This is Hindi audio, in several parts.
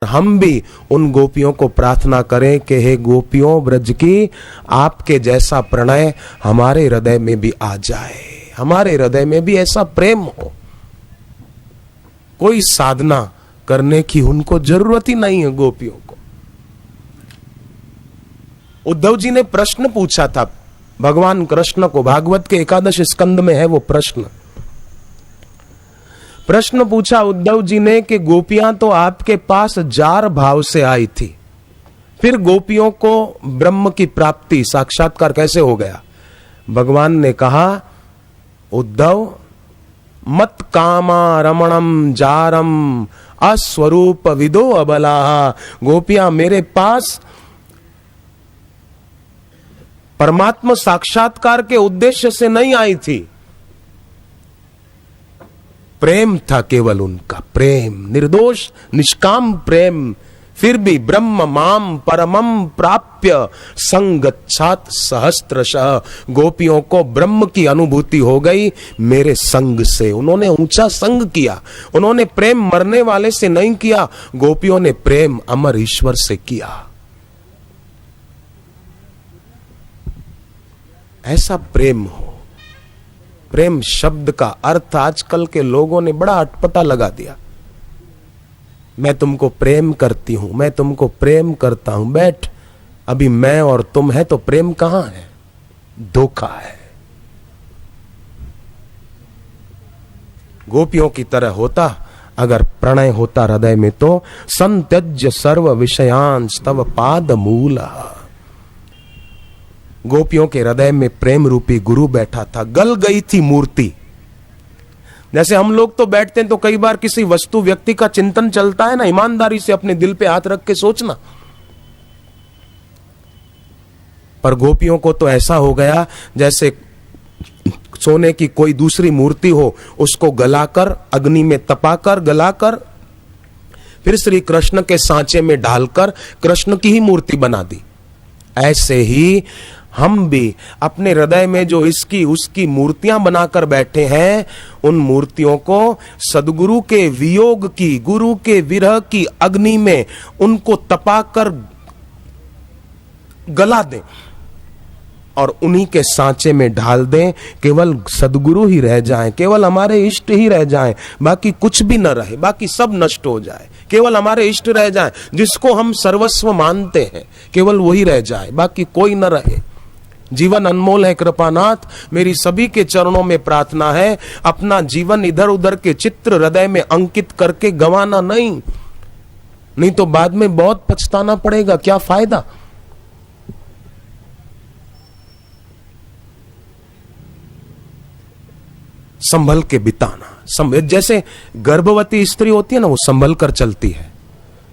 हम भी उन गोपियों को प्रार्थना करें कि हे गोपियों ब्रज की, आपके जैसा प्रणय हमारे हृदय में भी आ जाए, हमारे हृदय में भी ऐसा प्रेम हो। कोई साधना करने की उनको जरूरत ही नहीं है गोपियों को। उद्धव जी ने प्रश्न पूछा था भगवान कृष्ण को, भागवत के 11 स्कंद में है वो प्रश्न पूछा उद्धव जी ने कि गोपियां तो आपके पास जार भाव से आई थी, फिर गोपियों को ब्रह्म की प्राप्ति साक्षात्कार कैसे हो गया? भगवान ने कहा उद्धव मत कामा रमणम जारम अस्वरूप विदो अबला। गोपियां मेरे पास परमात्मा साक्षात्कार के उद्देश्य से नहीं आई थी, प्रेम था केवल उनका, प्रेम निर्दोष निष्काम प्रेम। फिर भी ब्रह्म माम परमम प्राप्य संगच्छात सहस्त्रशः। गोपियों को ब्रह्म की अनुभूति हो गई मेरे संग से। उन्होंने ऊंचा संग किया, उन्होंने प्रेम मरने वाले से नहीं किया, गोपियों ने प्रेम अमर ईश्वर से किया। ऐसा प्रेम हो। प्रेम शब्द का अर्थ आजकल के लोगों ने बड़ा अटपटा लगा दिया। मैं तुमको प्रेम करती हूं, मैं तुमको प्रेम करता हूं। बैठ, अभी मैं और तुम है तो प्रेम कहां है? धोखा है। गोपियों की तरह होता अगर प्रणय होता हृदय में तो संत्यज्य सर्व विषयांश तव पाद मूल। गोपियों के हृदय में प्रेम रूपी गुरु बैठा था। गल गई थी मूर्ति। जैसे हम लोग तो बैठते हैं तो कई बार किसी वस्तु व्यक्ति का चिंतन चलता है ना, ईमानदारी से अपने दिल पे हाथ रख के सोचना। पर गोपियों को तो ऐसा हो गया जैसे सोने की कोई दूसरी मूर्ति हो, उसको गलाकर अग्नि में तपाकर गलाकर फिर श्री कृष्ण के सांचे में डालकर कृष्ण की ही मूर्ति बना दी। ऐसे ही हम भी अपने हृदय में जो इसकी उसकी मूर्तियां बनाकर बैठे हैं, उन मूर्तियों को सदगुरु के वियोग की, गुरु के विरह की अग्नि में उनको तपाकर गला दें और उन्हीं के सांचे में ढाल दें। केवल सदगुरु ही रह जाएं, केवल हमारे इष्ट ही रह जाएं, बाकी कुछ भी न रहे, बाकी सब नष्ट हो जाए। केवल हमारे इष्ट रह जाएं, जिसको हम सर्वस्व मानते हैं, केवल वही रह जाए, बाकी कोई न रहे। जीवन अनमोल है कृपानाथ, मेरी सभी के चरणों में प्रार्थना है, अपना जीवन इधर उधर के चित्र हृदय में अंकित करके गंवाना नहीं तो बाद में बहुत पछताना पड़ेगा। क्या फायदा? संभल के बिताना। जैसे गर्भवती स्त्री होती है ना, वो संभल कर चलती है,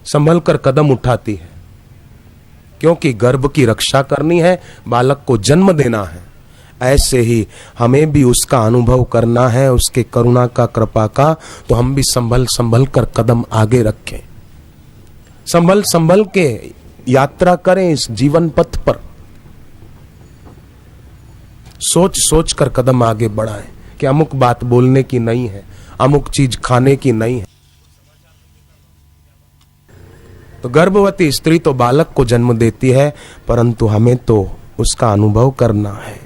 संभल कर कदम उठाती है, क्योंकि गर्भ की रक्षा करनी है, बालक को जन्म देना है। ऐसे ही हमें भी उसका अनुभव करना है, उसके करुणा का, कृपा का। तो हम भी संभल कर कदम आगे रखें, संभल के यात्रा करें इस जीवन पथ पर। सोच कर कदम आगे बढ़ाएं कि अमुक बात बोलने की नहीं है, अमुक चीज खाने की नहीं है। तो गर्भवती स्त्री तो बालक को जन्म देती है, परंतु हमें तो उसका अनुभव करना है।